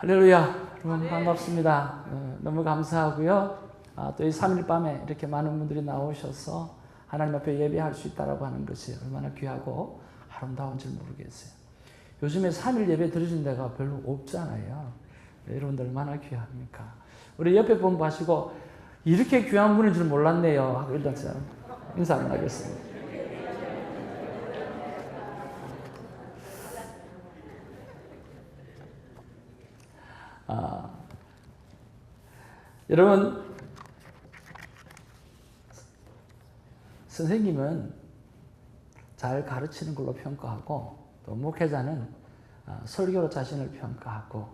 할렐루야. 여러분 반갑습니다. 너무 감사하고요. 또 이 3일 밤에 이렇게 많은 분들이 나오셔서 하나님 앞에 예배할 수 있다고 하는 것이 얼마나 귀하고 아름다운지 모르겠어요. 요즘에 3일 예배 드리는 데가 별로 없잖아요. 여러분들 얼마나 귀합니까? 우리 옆에 분 보시고 이렇게 귀한 분인 줄 몰랐네요 하고 일단 인사 한번 하겠습니다. 여러분, 선생님은 잘 가르치는 걸로 평가하고, 또 목회자는 설교로 자신을 평가하고,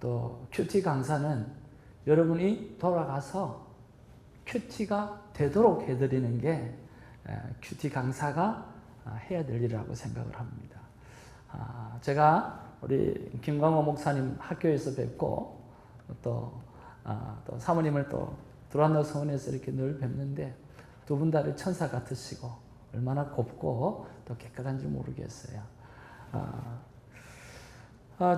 또 큐티 강사는 여러분이 돌아가서 큐티가 되도록 해드리는 게 큐티 강사가 해야 될 일이라고 생각을 합니다. 제가 우리 김광호 목사님 학교에서 뵙고 또 사모님을 또 두란노 서원에서 이렇게 늘 뵙는데 두 분 다 천사 같으시고 얼마나 곱고 또 깨끗한지 모르겠어요.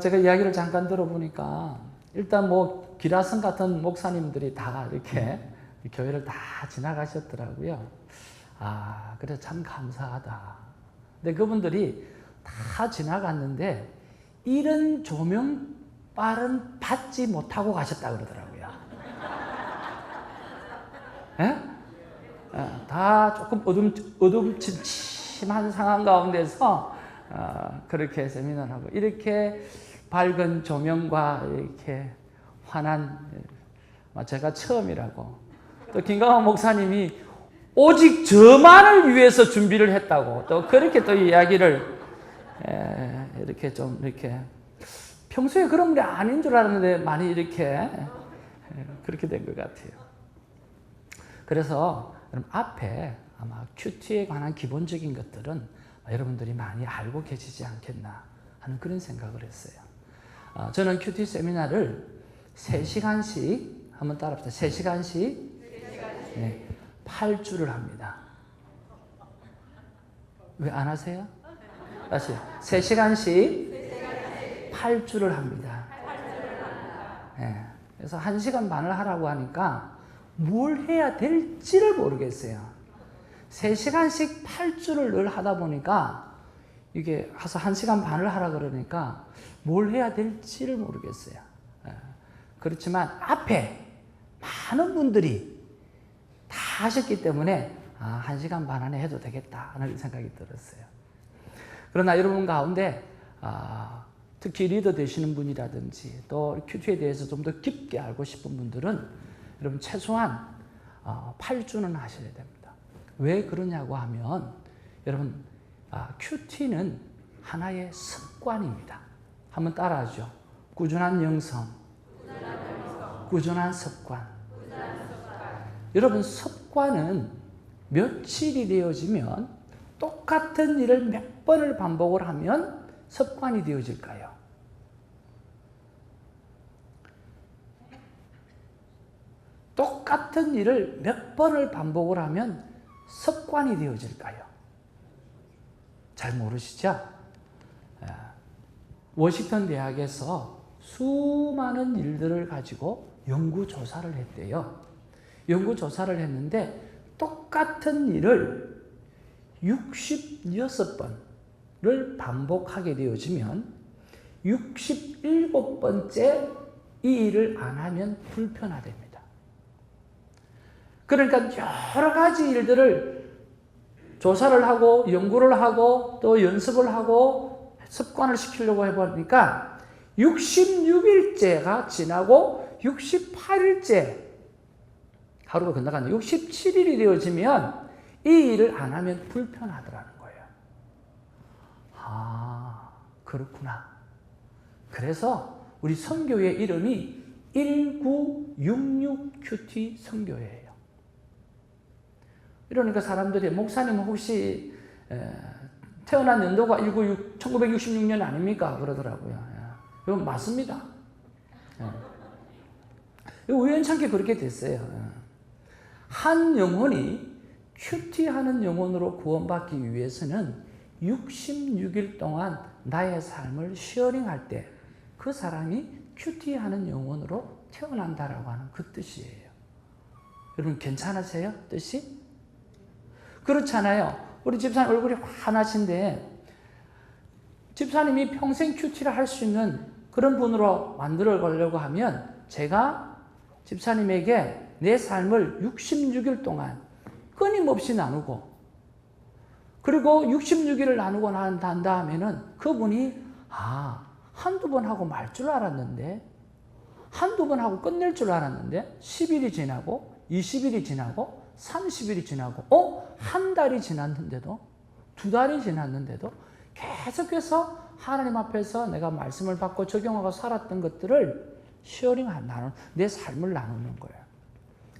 제가 이야기를 잠깐 들어보니까 일단 뭐 기라성 같은 목사님들이 다 이렇게 교회를 다 지나가셨더라고요. 그래서 참 감사하다. 근데 그분들이 다 지나갔는데 이런 조명빨은 받지 못하고 가셨다 그러더라고요. 예? 다 조금 어둠침침한 상황 가운데서 그렇게 세미나하고 이렇게 밝은 조명과 이렇게 환한 제가 처음이라고 또 김강환 목사님이 오직 저만을 위해서 준비를 했다고 또 그렇게 또 이야기를 이렇게 좀 이렇게 평소에 그런 분이 아닌 줄 알았는데 많이 이렇게 그렇게 된 것 같아요. 그래서 여러분 앞에 아마 큐티에 관한 기본적인 것들은 여러분들이 많이 알고 계시지 않겠나 하는 그런 생각을 했어요. 저는 큐티 세미나를 3시간씩 한번 따라합시다. 3시간씩 8주를 합니다. 왜 안 하세요? 다시 3시간씩 8주를 합니다. 그래서 1시간 반을 하라고 하니까 뭘 해야 될지를 모르겠어요. 3시간씩 8주를 늘 하다 보니까 이게 가서 1시간 반을 하라 그러니까 뭘 해야 될지를 모르겠어요. 그렇지만 앞에 많은 분들이 다 하셨기 때문에 1시간 반 안에 해도 되겠다 하는 생각이 들었어요. 그러나 여러분 가운데 특히 리더 되시는 분이라든지 또 큐티에 대해서 좀 더 깊게 알고 싶은 분들은 여러분 최소한 8주는 하셔야 됩니다. 왜 그러냐고 하면 여러분 큐티는 하나의 습관입니다. 한번 따라하죠. 꾸준한 영성, 꾸준한 습관. 여러분 습관은 며칠이 되어지면 똑같은 일을 몇 번을 반복을 하면 습관이 되어질까요? 똑같은 일을 몇 번을 반복을 하면 습관이 되어질까요? 잘 모르시죠? 워싱턴 대학에서 수많은 일들을 가지고 연구조사를 했대요. 연구조사를 했는데 똑같은 일을 66번을 반복하게 되어지면 67번째 이 일을 안 하면 불편하답니다. 그러니까 여러 가지 일들을 조사를 하고 연구를 하고 또 연습을 하고 습관을 시키려고 해보니까 66일째가 지나고 68일째 하루가 건너가는 67일이 되어지면 이 일을 안 하면 불편하더라는 거예요. 그렇구나. 그래서 우리 선교회 이름이 1966 큐티 선교회예요. 이러니까 사람들이 목사님은 혹시 태어난 연도가 1966년 아닙니까? 그러더라고요. 여러분 맞습니다. 우연찮게 그렇게 됐어요. 한 영혼이 큐티하는 영혼으로 구원받기 위해서는 66일 동안 나의 삶을 쉐어링할 때 그 사람이 큐티하는 영혼으로 태어난다라고 하는 그 뜻이에요. 여러분 괜찮으세요? 뜻이? 그렇잖아요. 우리 집사님 얼굴이 환하신데 집사님이 평생 큐티를 할 수 있는 그런 분으로 만들어 가려고 하면 제가 집사님에게 내 삶을 66일 동안 끊임없이 나누고 그리고 66일을 나누고 난 다음에는 그분이 한두 번 하고 말 줄 알았는데 한두 번 하고 끝낼 줄 알았는데 10일이 지나고 20일이 지나고 30일이 지나고 한 달이 지났는데도 두 달이 지났는데도 계속해서 하나님 앞에서 내가 말씀을 받고 적용하고 살았던 것들을 내 삶을 나누는 거예요.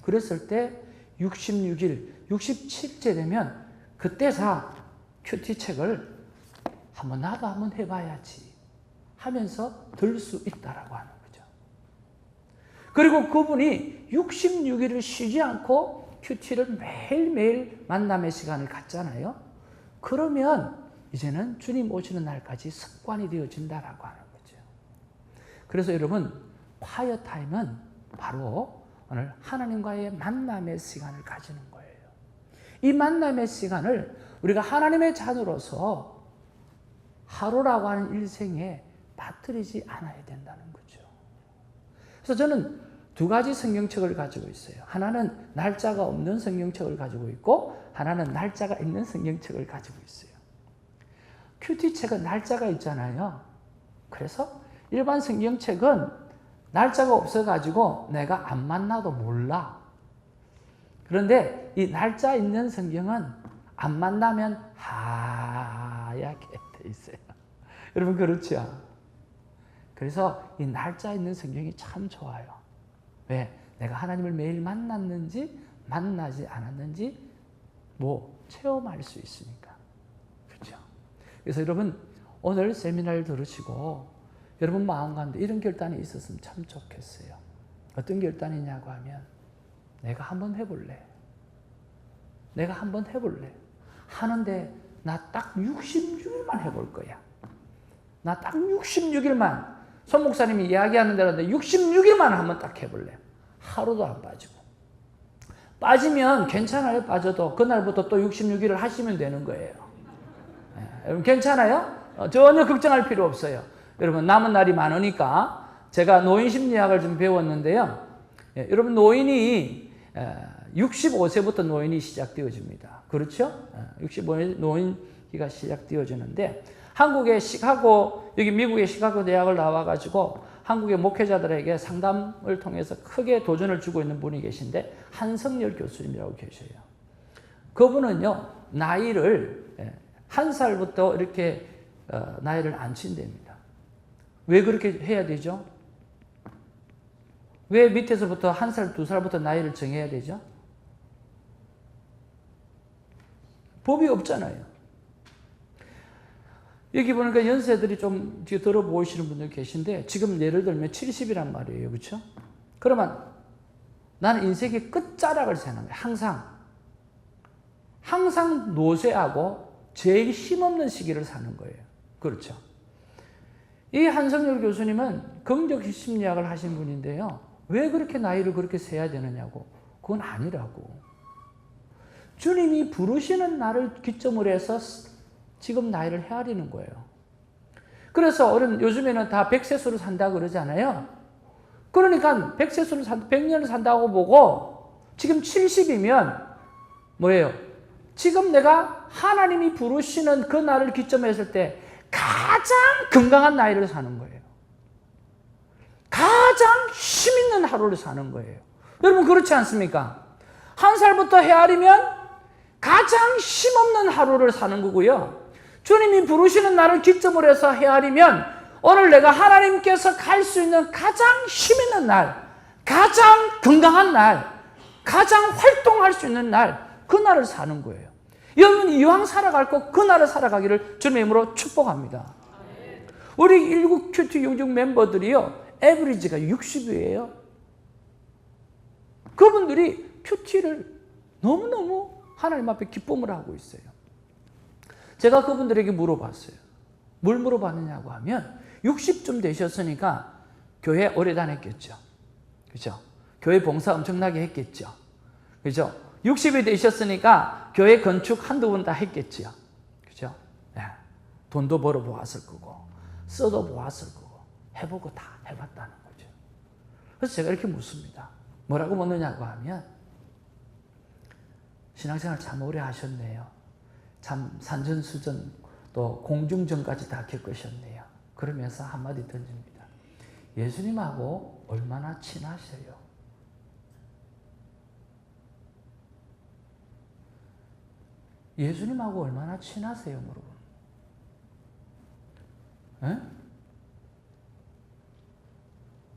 그랬을 때 66일, 67일째 되면 그때서 큐티 책을 나도 한번 해봐야지 하면서 들 수 있다라고 하는 거죠. 그리고 그분이 66일을 쉬지 않고 큐티를 매일매일 만남의 시간을 갖잖아요. 그러면 이제는 주님 오시는 날까지 습관이 되어진다라고 하는 거죠. 그래서 여러분 콰이어 타임은 바로 오늘 하나님과의 만남의 시간을 가지는 거예요. 이 만남의 시간을 우리가 하나님의 자녀로서 하루라고 하는 일생에 빠뜨리지 않아야 된다는 거죠. 그래서 저는 두 가지 성경책을 가지고 있어요. 하나는 날짜가 없는 성경책을 가지고 있고 하나는 날짜가 있는 성경책을 가지고 있어요. 큐티책은 날짜가 있잖아요. 그래서 일반 성경책은 날짜가 없어가지고 내가 안 만나도 몰라. 그런데 이 날짜 있는 성경은 안 만나면 하얗게 돼 있어요. 여러분 그렇죠? 그래서 이 날짜 있는 성경이 참 좋아요. 왜? 내가 하나님을 매일 만났는지 만나지 않았는지 체험할 수 있으니까. 그렇죠? 그래서 여러분 오늘 세미나를 들으시고 여러분 마음 가운데 이런 결단이 있었으면 참 좋겠어요. 어떤 결단이냐고 하면 내가 한번 해볼래. 내가 한번 해볼래. 하는데 나 딱 66일만 해볼 거야. 나 딱 66일만 손 목사님이 이야기하는 대로 66일만 한번 딱 해볼래. 하루도 안 빠지고. 빠지면 괜찮아요. 빠져도 그날부터 또 66일을 하시면 되는 거예요. 여러분 괜찮아요? 전혀 걱정할 필요 없어요. 여러분 남은 날이 많으니까 제가 노인 심리학을 좀 배웠는데요. 여러분 노인이 65세부터 노인이 시작되어집니다. 그렇죠? 65세 노인기가 시작되어지는데 한국의 시카고, 여기 미국의 시카고 대학을 나와가지고 한국의 목회자들에게 상담을 통해서 크게 도전을 주고 있는 분이 계신데 한성열 교수님이라고 계셔요. 그분은요, 나이를 1살부터 이렇게 나이를 안 친답니다. 왜 그렇게 해야 되죠? 왜 밑에서부터 1살, 2살부터 나이를 정해야 되죠? 법이 없잖아요. 여기 보니까 연세들이 좀 들어 보이시는 분들 계신데 지금 예를 들면 70이란 말이에요. 그렇죠? 그러면 나는 인생의 끝자락을 세는 거예요. 항상 노쇠하고 제일 힘없는 시기를 사는 거예요. 그렇죠? 이 한성열 교수님은 긍정 심리학을 하신 분인데요. 왜 그렇게 나이를 그렇게 세야 되느냐고. 그건 아니라고. 주님이 부르시는 날을 기점으로 해서 지금 나이를 헤아리는 거예요. 그래서 요즘에는 다 100세수로 산다고 그러잖아요. 그러니까 100년을 산다고 보고 지금 70이면 뭐예요? 지금 내가 하나님이 부르시는 그 날을 기점으로 했을 때 가장 건강한 나이를 사는 거예요. 가장 힘 있는 하루를 사는 거예요. 여러분 그렇지 않습니까? 1살부터 헤아리면 가장 힘없는 하루를 사는 거고요. 주님이 부르시는 날을 기점으로 해서 헤아리면 오늘 내가 하나님께서 갈 수 있는 가장 힘 있는 날, 가장 건강한 날, 가장 활동할 수 있는 날, 그 날을 사는 거예요. 여러분 이왕 살아갈 거 그 날을 살아가기를 주님의 이름으로 축복합니다. 우리 일국 큐티 용직 멤버들이요, 에버리지가 60이에요. 그분들이 큐티를 너무너무 하나님 앞에 기쁨을 하고 있어요. 제가 그분들에게 물어봤어요. 뭘 물어봤느냐고 하면 60쯤 되셨으니까 교회 오래 다녔겠죠. 그죠? 교회 봉사 엄청나게 했겠죠. 그죠? 60이 되셨으니까 교회 건축 한두 번 다 했겠죠. 그죠? 네. 돈도 벌어 보았을 거고, 써도 보았을 거고, 해보고 다 해봤다는 거죠. 그래서 제가 이렇게 묻습니다. 뭐라고 묻느냐고 하면, 신앙생활 참 오래 하셨네요. 참 산전수전 또 공중전까지 다 겪으셨네요. 그러면서 한마디 던집니다. 예수님하고 얼마나 친하세요? 예수님하고 얼마나 친하세요, 여러분? 에?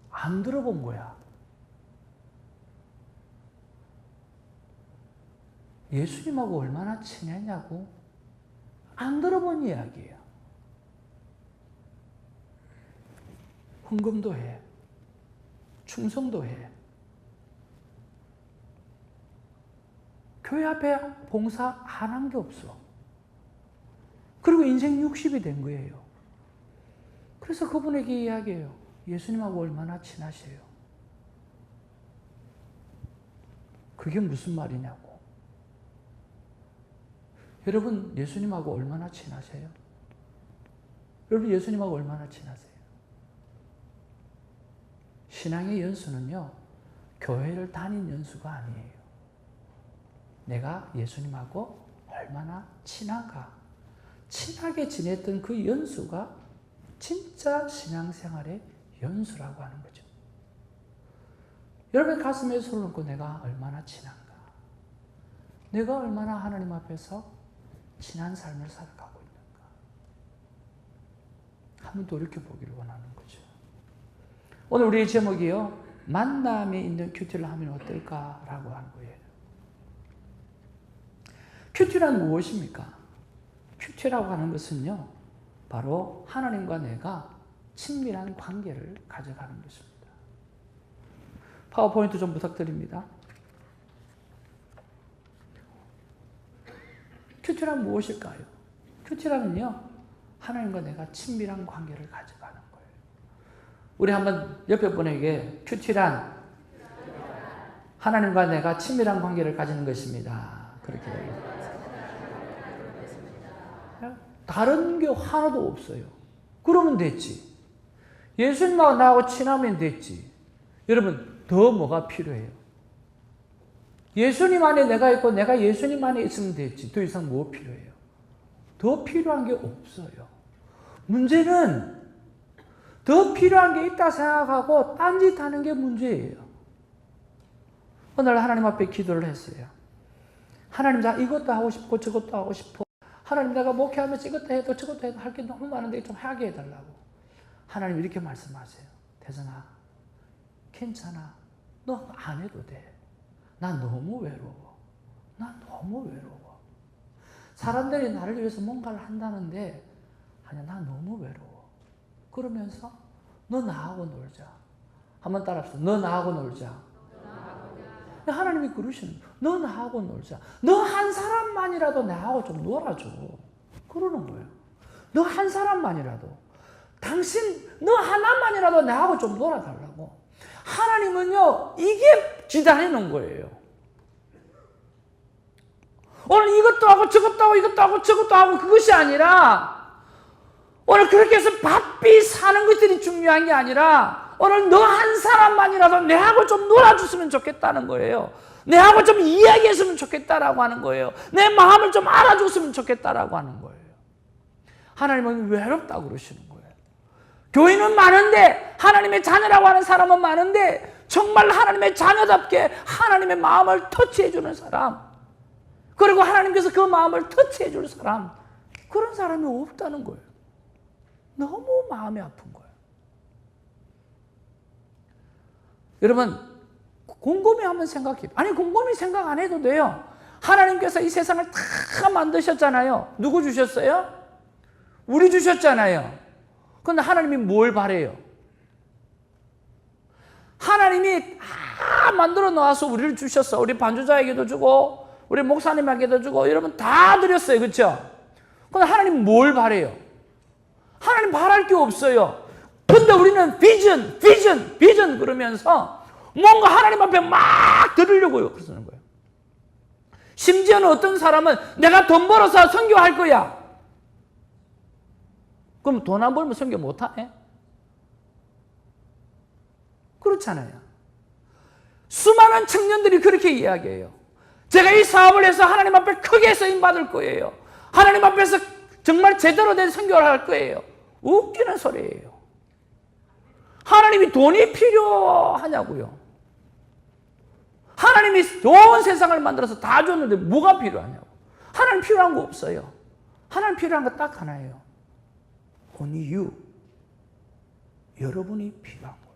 안 들어본 거야. 예수님하고 얼마나 친했냐고? 안 들어본 이야기예요. 헌금도 해. 충성도 해. 교회 앞에 봉사 안 한 게 없어. 그리고 인생 60이 된 거예요. 그래서 그분에게 이야기해요. 예수님하고 얼마나 친하세요? 그게 무슨 말이냐고. 여러분, 예수님하고 얼마나 친하세요? 여러분, 예수님하고 얼마나 친하세요? 신앙의 연수는요, 교회를 다닌 연수가 아니에요. 내가 예수님하고 얼마나 친한가. 친하게 지냈던 그 연수가 진짜 신앙생활의 연수라고 하는 거죠. 여러분 가슴에 손을 얹고 내가 얼마나 친한가. 내가 얼마나 하나님 앞에서 친한 삶을 살아가고 있는가. 한번 돌이켜보기를 원하는 거죠. 오늘 우리의 제목이요, 만남에 있는 큐티를 하면 어떨까라고 하는 거예요. 큐티란 무엇입니까? 큐티라고 하는 것은요, 바로 하나님과 내가 친밀한 관계를 가져가는 것입니다. 파워포인트 좀 부탁드립니다. 큐티란 무엇일까요? 큐티라면요, 하나님과 내가 친밀한 관계를 가져가는 거예요. 우리 한번 옆에 분에게 큐티란 하나님과 내가 친밀한 관계를 가지는 것입니다. 그렇게 얘기해요. 다른 게 하나도 없어요. 그러면 됐지. 예수님하고 나하고 친하면 됐지. 여러분, 더 뭐가 필요해요? 예수님 안에 내가 있고 내가 예수님 안에 있으면 됐지. 더 이상 뭐 필요해요? 더 필요한 게 없어요. 문제는 더 필요한 게 있다 생각하고 딴짓하는 게 문제예요. 오늘 하나님 앞에 기도를 했어요. 하나님, 나 이것도 하고 싶고 저것도 하고 싶어. 하나님, 내가 목회하면서 이것도 해도 저것도 해도 할 게 너무 많은데 좀 하게 해달라고. 하나님 이렇게 말씀하세요. 대선아, 괜찮아. 너 안 해도 돼. 나 너무 외로워. 나 너무 외로워. 사람들이 나를 위해서 뭔가를 한다는데, 아니야, 나 너무 외로워. 그러면서 너 나하고 놀자. 한번 따라합시다. 너 나하고 놀자. 하나님이 그러시는 거예요. 너 나하고 놀자. 너 한 사람만이라도 나하고 좀 놀아줘. 그러는 거예요. 너 한 사람만이라도. 당신, 너 하나만이라도 나하고 좀 놀아달라고. 하나님은요, 이게 기다리는 거예요. 오늘 이것도 하고 저것도 하고 이것도 하고 저것도 하고 그것이 아니라, 오늘 그렇게 해서 바삐 사는 것들이 중요한 게 아니라, 오늘 너 한 사람만이라도 내하고 좀 놀아줬으면 좋겠다는 거예요. 내하고 좀 이야기했으면 좋겠다라고 하는 거예요. 내 마음을 좀 알아줬으면 좋겠다라고 하는 거예요. 하나님은 외롭다고 그러시는 거예요. 교인은 많은데, 하나님의 자녀라고 하는 사람은 많은데, 정말 하나님의 자녀답게 하나님의 마음을 터치해주는 사람, 그리고 하나님께서 그 마음을 터치해줄 사람, 그런 사람이 없다는 거예요. 너무 마음이 아픈 거예요. 여러분, 곰곰이 한번 생각해요. 아니, 곰곰이 생각 안 해도 돼요. 하나님께서 이 세상을 다 만드셨잖아요. 누구 주셨어요? 우리 주셨잖아요. 그런데 하나님이 뭘 바래요? 하나님이 다 만들어 놓아서 우리를 주셨어. 우리 반주자에게도 주고, 우리 목사님에게도 주고, 여러분 다 드렸어요. 그렇죠? 그런데 하나님 뭘 바래요? 하나님 바랄 게 없어요. 근데 우리는 비전 그러면서 뭔가 하나님 앞에 막 들으려고요. 그러는 거예요. 심지어는 어떤 사람은 내가 돈 벌어서 선교할 거야. 그럼 돈 안 벌면 선교 못 하네? 그렇잖아요. 수많은 청년들이 그렇게 이야기해요. 제가 이 사업을 해서 하나님 앞에 크게 쓰임 받을 거예요. 하나님 앞에서 정말 제대로 된 선교를 할 거예요. 웃기는 소리예요. 하나님이 돈이 필요하냐고요. 하나님이 좋은 세상을 만들어서 다 줬는데 뭐가 필요하냐고. 하나님 필요한 거 없어요. 하나님 필요한 거 딱 하나예요. Only you. 여러분이 필요한 거예요.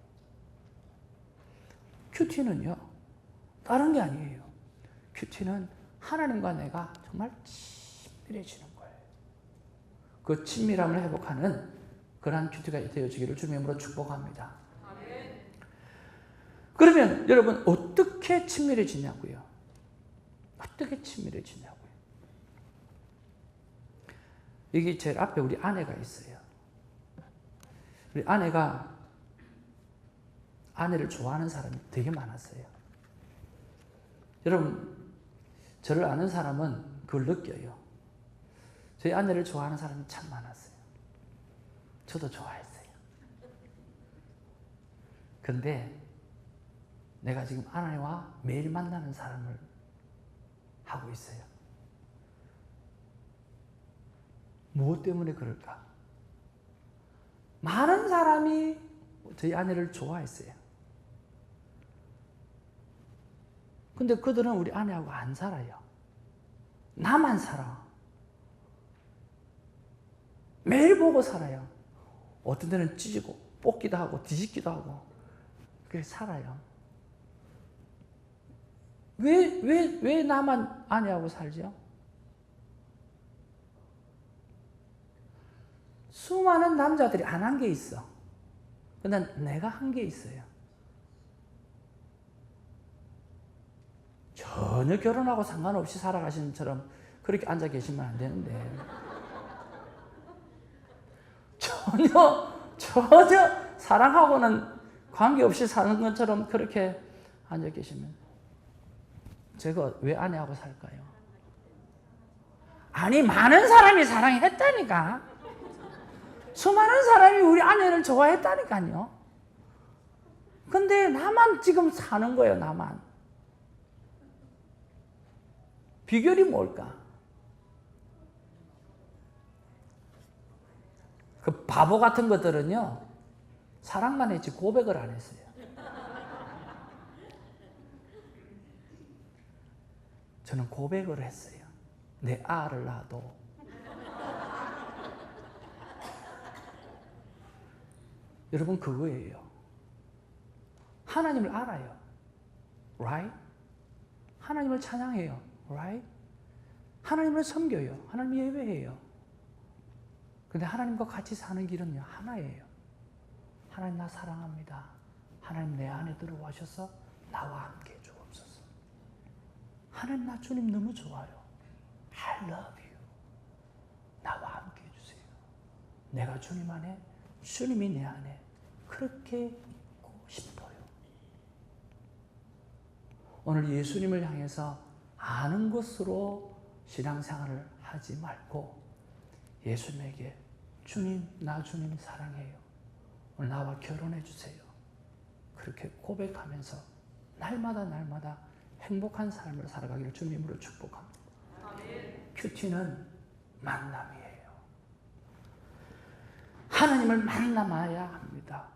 큐티는요, 다른 게 아니에요. 큐티는 하나님과 내가 정말 친밀해지는 거예요. 그 친밀함을 회복하는 그러한 큐티가 되어지기를 주님의 이름으로 축복합니다. 그러면 여러분 어떻게 친밀해지냐고요? 어떻게 친밀해지냐고요? 여기 제일 앞에 우리 아내가 있어요. 우리 아내를 좋아하는 사람이 되게 많았어요. 여러분, 저를 아는 사람은 그걸 느껴요. 저희 아내를 좋아하는 사람이 참 많았어요. 저도 좋아했어요. 그런데 내가 지금 아내와 매일 만나는 사람을 하고 있어요. 무엇 때문에 그럴까? 많은 사람이 저희 아내를 좋아했어요. 근데 그들은 우리 아내하고 안 살아요. 나만 살아. 매일 보고 살아요. 어떤 데는 찢고 뽑기도 하고 뒤집기도 하고 그렇게 살아요. 왜 나만 아내하고 살죠? 수많은 남자들이 안 한 게 있어. 근데 내가 한 게 있어요. 전혀 결혼하고 상관없이 살아가시는 것처럼 그렇게 앉아 계시면 안 되는데. 전혀 사랑하고는 관계없이 사는 것처럼 그렇게 앉아 계시면 제가 왜 아내하고 살까요? 아니, 많은 사람이 사랑했다니까. 수많은 사람이 우리 아내를 좋아했다니까요. 근데 나만 지금 사는 거예요, 나만. 비결이 뭘까? 그 바보 같은 것들은요, 사랑만 했지 고백을 안 했어요. 저는 고백을 했어요. 내 알을 낳아도. 여러분, 그거예요. 하나님을 알아요. Right? 하나님을 찬양해요. Right? 하나님을 섬겨요. 하나님 예배해요. 근데 하나님과 같이 사는 길은요, 하나예요. 하나님 나 사랑합니다. 하나님 내 안에 들어와셔서 나와 함께 주옵소서. 하나님 나 주님 너무 좋아요. I love you. 나와 함께 해주세요. 내가 주님 안에, 주님이 내 안에 그렇게 있고 싶어요. 오늘 예수님을 향해서 아는 것으로 신앙생활을 하지 말고 예수님에게 주님, 나 주님 사랑해요. 오늘 나와 결혼해 주세요. 그렇게 고백하면서 날마다 행복한 삶을 살아가기를 주님으로 축복합니다. 큐티는 만남이에요. 하나님을 만나야 합니다.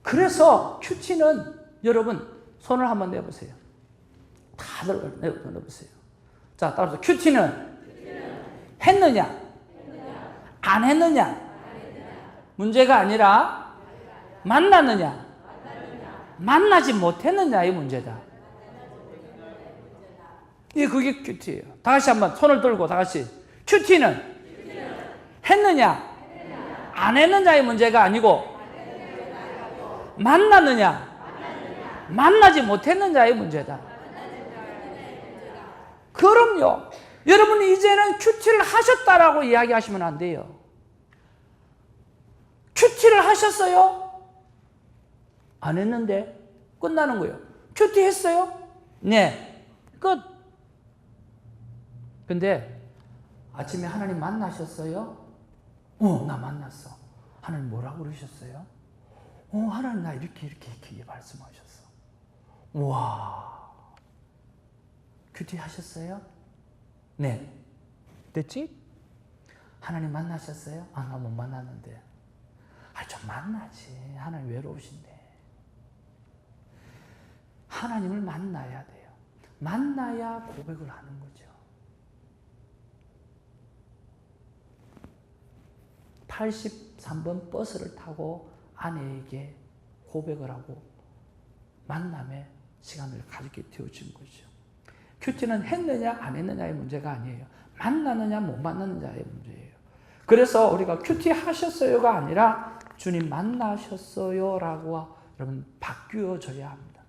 그래서 큐티는 여러분 손을 한번 내보세요. 다들 내보세요. 자, 따라서 큐티는 했느냐? 안 했느냐? 문제가 아니라 만났느냐? 만나지 못했느냐의 문제다. 그게 큐티예요. 다 같이 한번 손을 들고 다 같이. 큐티는 했느냐? 안 했느냐의 문제가 아니고 만났느냐? 만나지 못했느냐의 문제다. 그럼요. 여러분이 이제는 큐티를 하셨다라고 이야기하시면 안 돼요. 큐티를 하셨어요? 안 했는데 끝나는 거예요. 큐티 했어요? 네. 끝. 근데 아침에 하나님 만나셨어요? 나 만났어. 하나님 뭐라고 그러셨어요? 하나님 나 이렇게 말씀하셨어. 와. 큐티 하셨어요? 네. 됐지? 하나님 만나셨어요? 나 못 만났는데. 좀 만나지. 하나님 외로우신데. 하나님을 만나야 돼요. 만나야 고백을 하는 거죠. 83번 버스를 타고 아내에게 고백을 하고 만남의 시간을 가지게 되어진 거죠. 큐티는 했느냐 안 했느냐의 문제가 아니에요. 만나느냐 못 만나느냐의 문제예요. 그래서 우리가 큐티 하셨어요가 아니라 주님 만나셨어요 라고 여러분 바뀌어져야 합니다.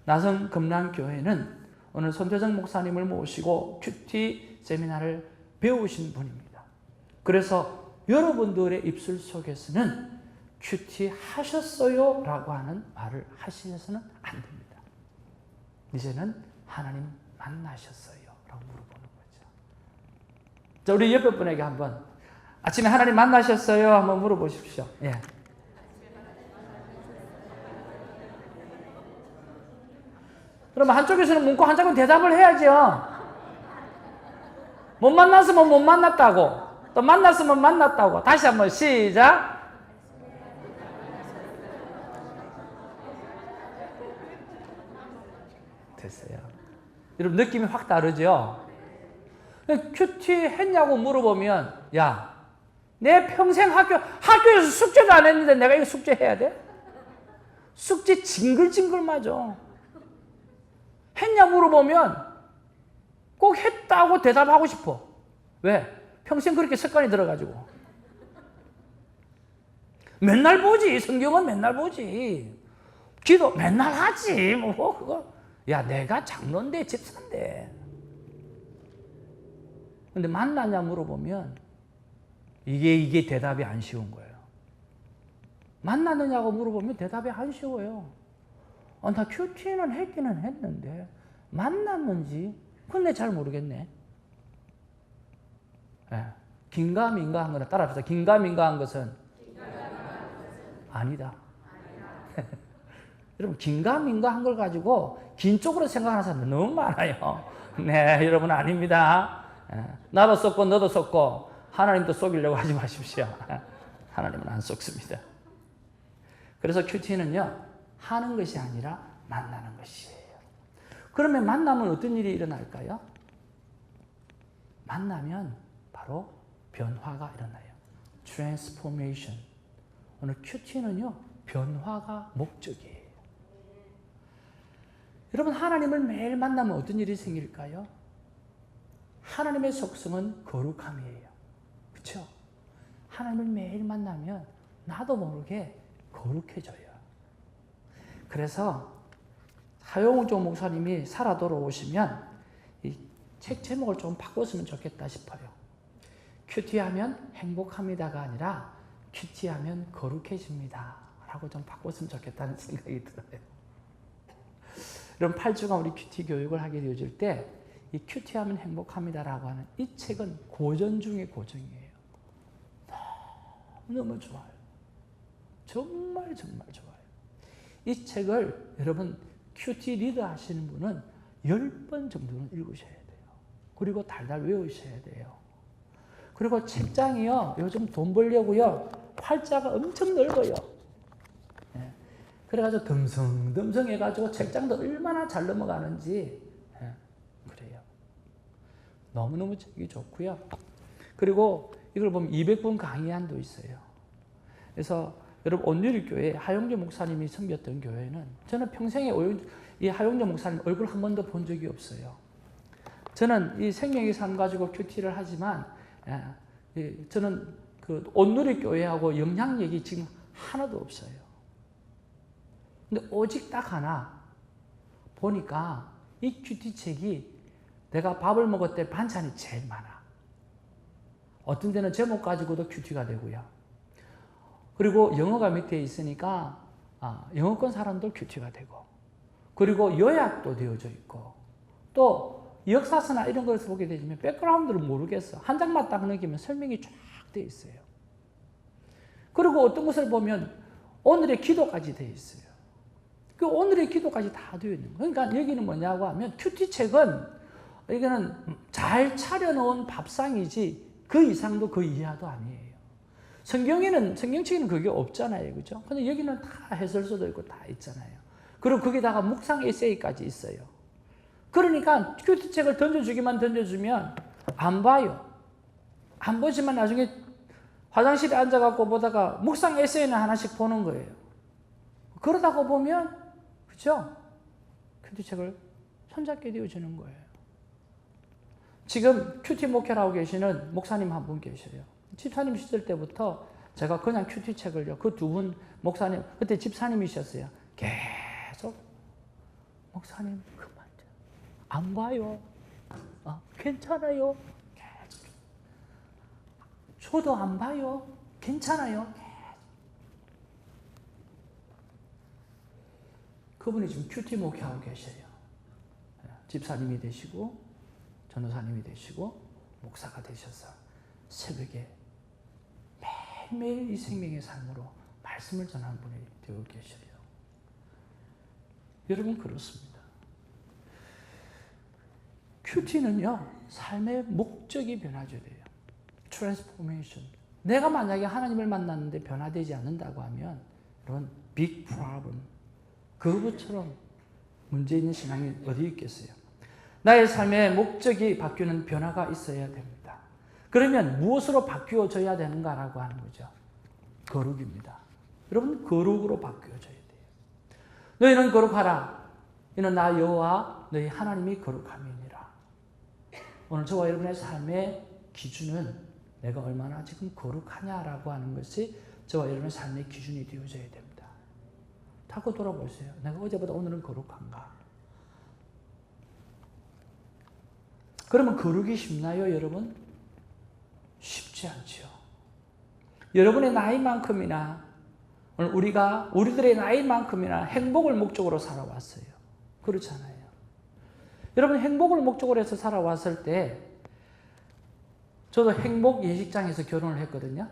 나성 금랑교회는 오늘 손대정 목사님을 모시고 큐티 세미나를 배우신 분입니다. 그래서 여러분들의 입술 속에서는 큐티 하셨어요 라고 하는 말을 하시면서는 안 됩니다. 이제는 하나님 만나셨어요 라고 물어보는 거죠. 자, 우리 옆에 분에게 한번 아침에 하나님 만나셨어요? 한번 물어보십시오. 예. 그러면 한쪽에서는 묻고 한쪽은 대답을 해야죠. 못 만났으면 못 만났다고, 또 만났으면 만났다고. 다시 한번 시작. 됐어요. 여러분 느낌이 확 다르죠? 큐티 했냐고 물어보면 야, 내 평생 학교에서 숙제도 안 했는데 내가 이거 숙제 해야 돼? 숙제 징글징글 맞아. 했냐 물어보면 꼭 했다고 대답하고 싶어. 왜? 평생 그렇게 습관이 들어가지고. 맨날 보지. 성경은 맨날 보지. 기도 맨날 하지. 뭐 그거. 야, 내가 장로인데 집사인데. 근데 만나냐 물어보면 이게 대답이 안 쉬운 거예요. 만나느냐고 물어보면 대답이 안 쉬워요. 나 큐티는 했기는 했는데 만났는지 근데 잘 모르겠네. 네. 긴가민가한 거다. 따라합시다. 긴가민가한 것은 아니다. 여러분 긴가민가한 걸 가지고 긴 쪽으로 생각하는 사람들 너무 많아요. 네, 여러분 아닙니다. 나도 썩고 너도 썩고 하나님도 속이려고 하지 마십시오. 하나님은 안 속습니다. 그래서 큐티는요 하는 것이 아니라 만나는 것이에요. 그러면 만나면 어떤 일이 일어날까요? 만나면 바로 변화가 일어나요. Transformation. 오늘 큐티는요 변화가 목적이에요. 여러분 하나님을 매일 만나면 어떤 일이 생길까요? 하나님의 속성은 거룩함이에요. 그렇죠? 하나님을 매일 만나면 나도 모르게 거룩해져요. 그래서 하용조 목사님이 살아 돌아오시면 이 책 제목을 좀 바꿨으면 좋겠다 싶어요. 큐티하면 행복합니다가 아니라 큐티하면 거룩해집니다 라고 좀 바꿨으면 좋겠다는 생각이 들어요. 여러분 8주간 우리 큐티 교육을 하게 되어질 때 이 큐티하면 행복합니다라고 하는 이 책은 고전 중의 고전이에요. 너무 좋아요. 정말 좋아요. 이 책을 여러분 큐티 리더 하시는 분은 10번 정도는 읽으셔야 돼요. 그리고 달달 외우셔야 돼요. 그리고 책장이요 요즘 돈 벌려고요 활자가 엄청 넓어요. 예. 그래가지고 듬성듬성 해가지고 책장도 얼마나 잘 넘어가는지 그래요. 너무너무 책이 좋고요. 그리고 이걸 보면 200분 강의안도 있어요. 그래서 여러분 온누리교회 하용조 목사님이 섬겼던 교회는 저는 평생에 이 하용조 목사님 얼굴 한 번도 본 적이 없어요. 저는 이 생명의 삶 가지고 큐티를 하지만 저는 그 온누리교회하고 영향력이 지금 하나도 없어요. 근데 오직 딱 하나 보니까 이 큐티 책이 내가 밥을 먹을 때 반찬이 제일 많아. 어떤 데는 제목 가지고도 큐티가 되고요. 그리고 영어가 밑에 있으니까 영어권 사람들 큐티가 되고, 그리고 요약도 되어져 있고, 또 역사서나 이런 것을 보게 되면 백그라운드를 모르겠어. 한 장만 딱 넘기면 설명이 쫙 되어 있어요. 그리고 어떤 것을 보면 오늘의 기도까지 되어 있어요. 그 오늘의 기도까지 다 되어 있는 거예요. 그러니까 여기는 뭐냐고 하면 큐티책은 이거는 잘 차려놓은 밥상이지 그 이상도 그 이하도 아니에요. 성경책에는 그게 없잖아요. 그죠? 근데 여기는 다 해설서도 있고 다 있잖아요. 그리고 거기다가 묵상 에세이까지 있어요. 그러니까 큐티책을 던져주면 안 봐요. 안 보지만 나중에 화장실에 앉아갖고 보다가 묵상 에세이는 하나씩 보는 거예요. 그러다가 보면, 그죠? 큐티책을 손잡게 되어주는 거예요. 지금 큐티 목회를 하고 계시는 목사님 한 분 계셔요. 집사님 시절 때부터 제가 그냥 큐티책을요, 그 두 분 목사님, 그때 집사님이셨어요. 계속, 목사님, 그만 안 봐요. 괜찮아요. 계속. 저도 안 봐요. 괜찮아요. 그분이 지금 큐티 목회하고 계셔요. 집사님이 되시고, 전도사님이 되시고, 목사가 되셔서 새벽에 매일매일 이 생명의 삶으로 말씀을 전하는 분이 되어 계셔요. 여러분, 그렇습니다. 큐티는요, 삶의 목적이 변화줘야 돼요. 트랜스포메이션. 내가 만약에 하나님을 만났는데 변화되지 않는다고 하면, 여러분, 빅 프로블럼. 그것처럼 문제 있는 신앙이 어디 있겠어요? 나의 삶의 목적이 바뀌는 변화가 있어야 됩니다. 그러면 무엇으로 바뀌어져야 되는가라고 하는 거죠. 거룩입니다. 여러분, 거룩으로 바뀌어져야 돼요. 너희는 거룩하라. 이는 나 여호와 너희 하나님이 거룩함이니라. 오늘 저와 여러분의 삶의 기준은 내가 얼마나 지금 거룩하냐라고 하는 것이 저와 여러분의 삶의 기준이 되어져야 됩니다. 자꾸 돌아보세요. 내가 어제보다 오늘은 거룩한가? 그러면 거룩이 쉽나요, 여러분? 쉽지 않죠. 여러분의 나이만큼이나 우리들의 나이만큼이나 행복을 목적으로 살아왔어요. 그렇잖아요. 여러분, 행복을 목적으로 해서 살아왔을 때 저도 행복 예식장에서 결혼을 했거든요.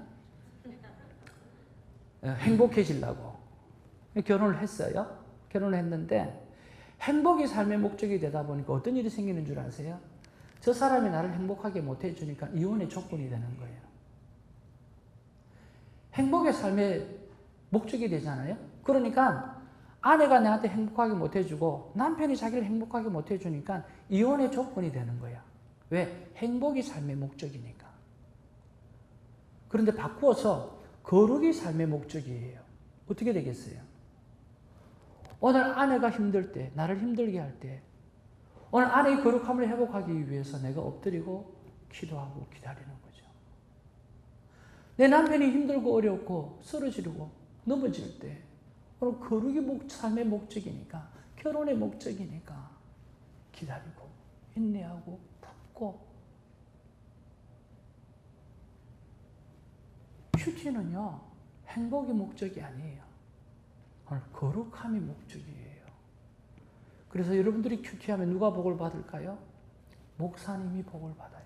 행복해지려고 결혼을 했어요. 결혼을 했는데 행복이 삶의 목적이 되다 보니까 어떤 일이 생기는 줄 아세요? 저 사람이 나를 행복하게 못해 주니까 이혼의 조건이 되는 거예요. 행복의 삶의 목적이 되잖아요. 그러니까 아내가 나한테 행복하게 못 해주고 남편이 자기를 행복하게 못 해주니까 이혼의 조건이 되는 거야. 왜? 행복이 삶의 목적이니까. 그런데 바꾸어서 거룩이 삶의 목적이에요. 어떻게 되겠어요? 오늘 아내가 힘들 때, 나를 힘들게 할 때, 오늘 아내의 거룩함을 회복하기 위해서 내가 엎드리고 기도하고 기다리는 거죠. 내 남편이 힘들고 어렵고 쓰러지고 넘어질 때 오늘 거룩이 삶의 목적이니까, 결혼의 목적이니까 기다리고 인내하고 품고. 큐티는요, 행복이 목적이 아니에요. 오늘 거룩함이 목적이에요. 그래서 여러분들이 큐티하면 누가 복을 받을까요? 목사님이 복을 받아요.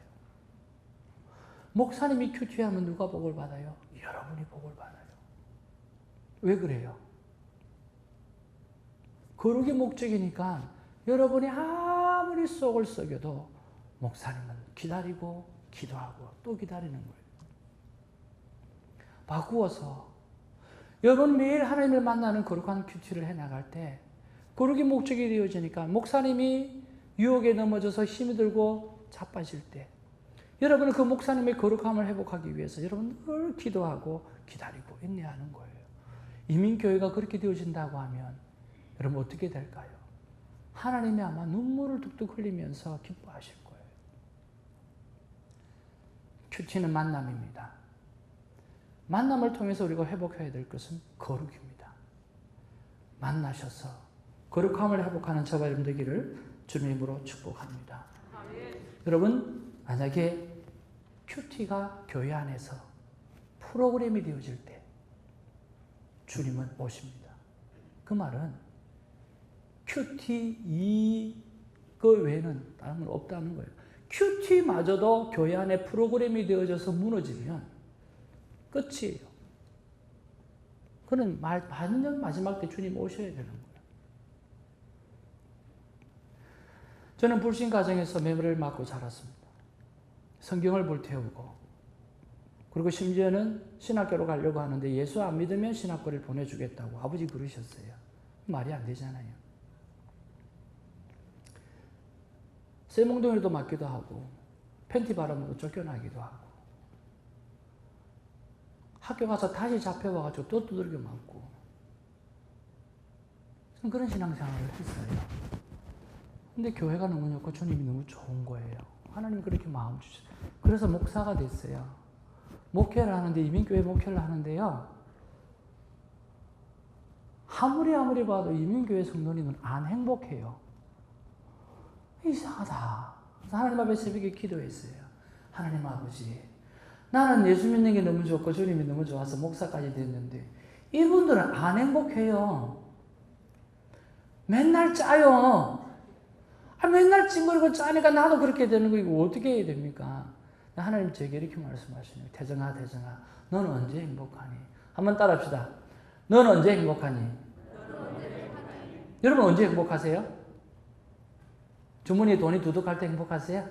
목사님이 큐티하면 누가 복을 받아요? 여러분이 복을 받아요. 왜 그래요? 거룩이 목적이니까 여러분이 아무리 속을 썩여도 목사님은 기다리고 기도하고 또 기다리는 거예요. 바꾸어서 여러분 매일 하나님을 만나는 거룩한 큐티를 해나갈 때 거룩이 목적이 되어지니까 목사님이 유혹에 넘어져서 힘이 들고 자빠질 때 여러분은 그 목사님의 거룩함을 회복하기 위해서 여러분 늘 기도하고 기다리고 인내하는 거예요. 이민교회가 그렇게 되어진다고 하면 여러분 어떻게 될까요? 하나님이 아마 눈물을 뚝뚝 흘리면서 기뻐하실 거예요. 큐티는 만남입니다. 만남을 통해서 우리가 회복해야 될 것은 거룩입니다. 만나셔서 거룩함을 회복하는 저와 여러분 되기를 주님의 이름으로 축복합니다. 여러분, 만약에 큐티가 교회 안에서 프로그램이 되어질 때 주님은 오십니다. 그 말은 큐티 그 외에는 다른 건 없다는 거예요. 큐티마저도 교회 안에 프로그램이 되어져서 무너지면 끝이에요. 그는 반년 마지막 때 주님 오셔야 되는 거예요. 저는 불신 가정에서 매매를 맞고 자랐습니다. 성경을 불태우고, 그리고 심지어는 신학교로 가려고 하는데 예수 안 믿으면 신학교를 보내주겠다고 아버지 그러셨어요. 말이 안 되잖아요. 쇠몽둥이로도 맞기도 하고 팬티 바람으로 쫓겨나기도 하고 학교 가서 다시 잡혀와가지고 또 두들겨 맞고 그런 신앙생활을 했어요. 근데 교회가 너무 좋고 주님이 너무 좋은 거예요. 하나님 그렇게 마음 주셨어요. 그래서 목사가 됐어요. 목회를 하는데, 이민교회 목회를 하는데요, 아무리 봐도 이민교회 성도님은 안 행복해요. 이상하다. 그래서 하나님 앞에 새벽에 기도했어요. 하나님 아버지, 나는 예수 믿는 게 너무 좋고 주님이 너무 좋아서 목사까지 됐는데 이분들은 안 행복해요. 맨날 짜요. 맨날 찡그리고 짜니까 나도 그렇게 되는 거, 이거 어떻게 해야 됩니까? 하나님 제게 이렇게 말씀하시네요. 태정아, 너는 언제 행복하니? 한번 따라합시다. 너는 언제 행복하니? 여러분 언제 행복하세요? 주머니에 돈이 두둑할 때 행복하세요?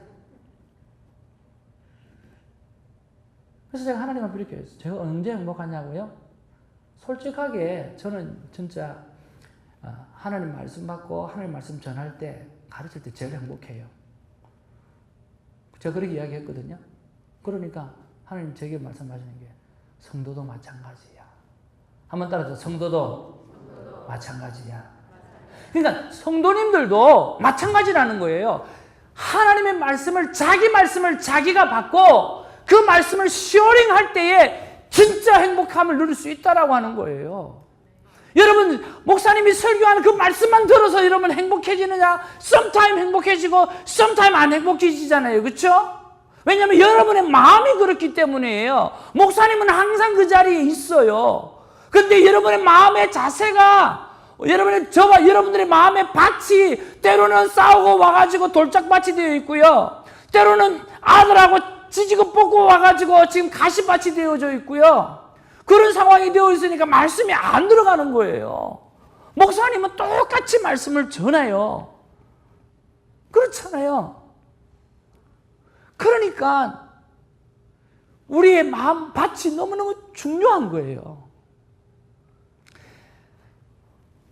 그래서 제가 하나님 앞에 이렇게 했어요. 제가 언제 행복하냐고요? 솔직하게 저는 진짜 하나님 말씀 받고 하나님 말씀 전할 때, 가르칠 때 제일 행복해요. 제가 그렇게 이야기했거든요. 그러니까 하나님 제게 말씀하시는 게 성도도 마찬가지야. 한번 따라서 성도도 마찬가지야. 그러니까 성도님들도 마찬가지라는 거예요. 하나님의 말씀을, 자기 말씀을 자기가 받고 그 말씀을 시어링할 때에 진짜 행복함을 누릴 수 있다라고 하는 거예요. 여러분, 목사님이 설교하는 그 말씀만 들어서 여러분 행복해지느냐? sometime 행복해지고 sometime 안 행복해지잖아요. 그렇죠? 왜냐하면 여러분의 마음이 그렇기 때문이에요. 목사님은 항상 그 자리에 있어요. 근데 여러분의 마음의 자세가, 여러분들의 마음의 밭이 때로는 싸우고 와가지고 돌짝밭이 되어 있고요. 때로는 아들하고 지지고 뽑고 와가지고 지금 가시밭이 되어져 있고요. 그런 상황이 되어 있으니까 말씀이 안 들어가는 거예요. 목사님은 똑같이 말씀을 전해요. 그렇잖아요. 그러니까 우리의 마음 밭이 너무너무 중요한 거예요.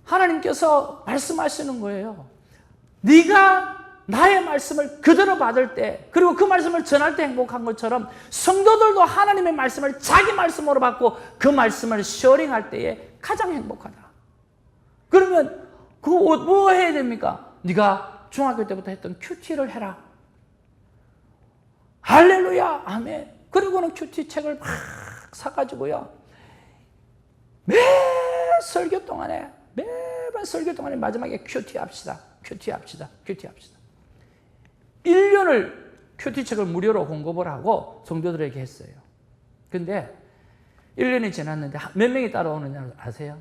하나님께서 말씀하시는 거예요. 네가 나의 말씀을 그대로 받을 때, 그리고 그 말씀을 전할 때 행복한 것처럼 성도들도 하나님의 말씀을 자기 말씀으로 받고 그 말씀을 쉐어링할 때에 가장 행복하다. 그러면 그거 뭐 해야 됩니까? 네가 중학교 때부터 했던 큐티를 해라. 할렐루야, 아멘. 그리고는 큐티 책을 막 사가지고요, 매번 설교 동안에 마지막에 큐티 합시다. 1년을 큐티 책을 무료로 공급을 하고 성도들에게 했어요. 근데 1년이 지났는데 몇 명이 따라오느냐 아세요?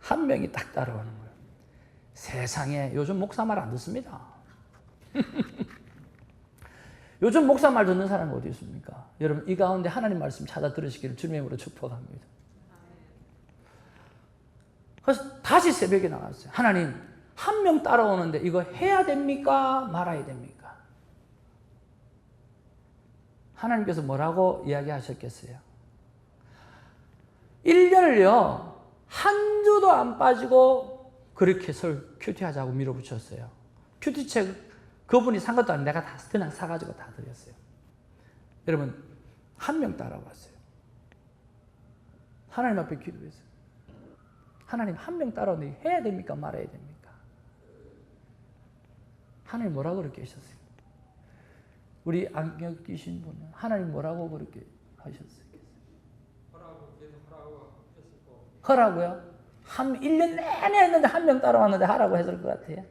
한 명이 딱 따라오는 거예요. 세상에, 요즘 목사 말 안 듣습니다. 요즘 목사 말 듣는 사람이 어디 있습니까? 여러분, 이 가운데 하나님 말씀 찾아 들으시기를 주님의 이름으로 축복합니다. 그래서 다시 새벽에 나갔어요. 하나님, 한 명 따라오는데 이거 해야 됩니까? 말아야 됩니까? 하나님께서 뭐라고 이야기하셨겠어요? 1년을요, 한 주도 안 빠지고 그렇게 큐티하자고 밀어붙였어요. 큐티책 그분이 산 것도 아니고 내가 다 그냥 사가지고 다 드렸어요. 여러분, 한 명 따라왔어요. 하나님 앞에 기도했어요. 하나님, 한 명 따라오는데 해야 됩니까? 말아야 됩니까? 하나님 뭐라고 그렇게 하셨어요? 우리 안경 끼신 분은 하나님 뭐라고 그렇게 하셨어요? 하라고요? 1년 내내 했는데 한 명 따라왔는데 하라고 했을 것 같아요.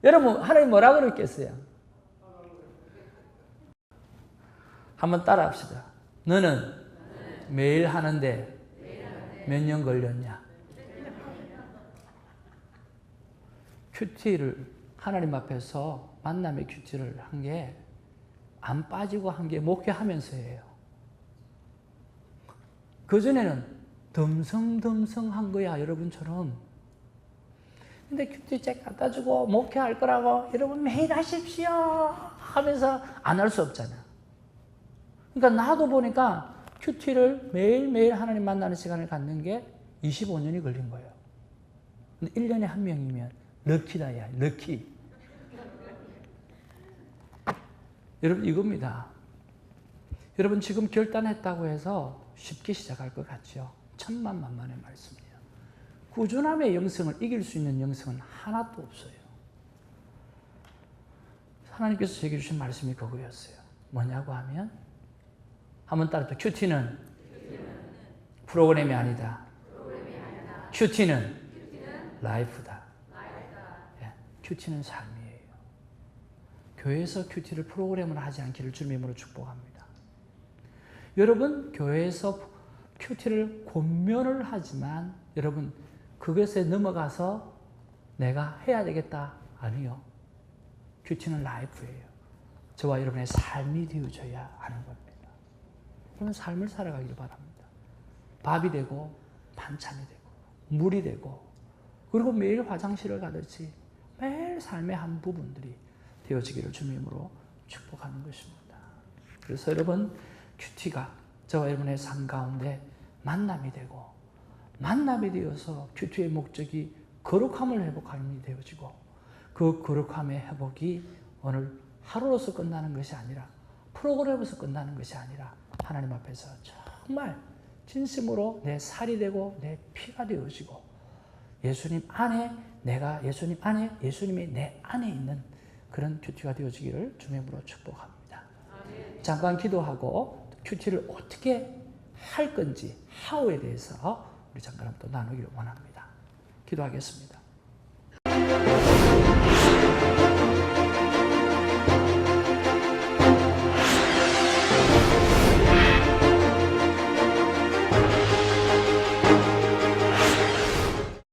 여러분, 하나님 뭐라고 그랬겠어요? 한번 따라 합시다. 너는 매일 하는데 몇 년 걸렸냐? 큐티를 하나님 앞에서 만남의 큐티를 한 게 안 빠지고 한 게 목회하면서예요. 그전에는 덤성덤성한 거야, 여러분처럼. 근데 큐티책 갖다 주고 목회할 거라고 여러분 매일 하십시오 하면서 안 할 수 없잖아. 그러니까 나도 보니까 큐티를 매일매일 하나님 만나는 시간을 갖는 게 25년이 걸린 거예요. 근데 1년에 한 명이면 럭키다, 야, 럭키. 여러분, 이겁니다. 여러분, 지금 결단했다고 해서 쉽게 시작할 것 같죠? 천만만만의 말씀이에요. 꾸준함의 영성을 이길 수 있는 영성은 하나도 없어요. 하나님께서 제게 주신 말씀이 그거였어요. 뭐냐고 하면, 한번 따라서 큐티는 프로그램이 아니다. 큐티는 라이프다. 큐티는 삶이에요. 교회에서 큐티를 프로그램을 하지 않기를 주님으로 축복합니다. 여러분, 교회에서 큐티를 권면을 하지만 여러분, 그것에 넘어가서 내가 해야 되겠다. 아니요. 큐티는 라이프예요. 저와 여러분의 삶이 되어져야 하는 겁니다. 그런 삶을 살아가길 바랍니다. 밥이 되고 반찬이 되고 물이 되고 그리고 매일 화장실을 가듯이 매일 삶의 한 부분들이 되어지기를 주님으로 축복하는 것입니다. 그래서 여러분, 큐티가 저와 여러분의 삶 가운데 만남이 되고 만남이 되어서 큐티의 목적이 거룩함을 회복함이 되어지고 그 거룩함의 회복이 오늘 하루로서 끝나는 것이 아니라 프로그램에서 끝나는 것이 아니라 하나님 앞에서 정말 진심으로 내 살이 되고 내 피가 되어지고 예수님 안에 내가 예수님 안에 예수님이 내 안에 있는 그런 큐티가 되어지기를 주님으로 축복합니다. 잠깐 기도하고 큐티를 어떻게 할 건지 하우에 대해서 우리 잠깐 또 나누기를 원합니다. 기도하겠습니다.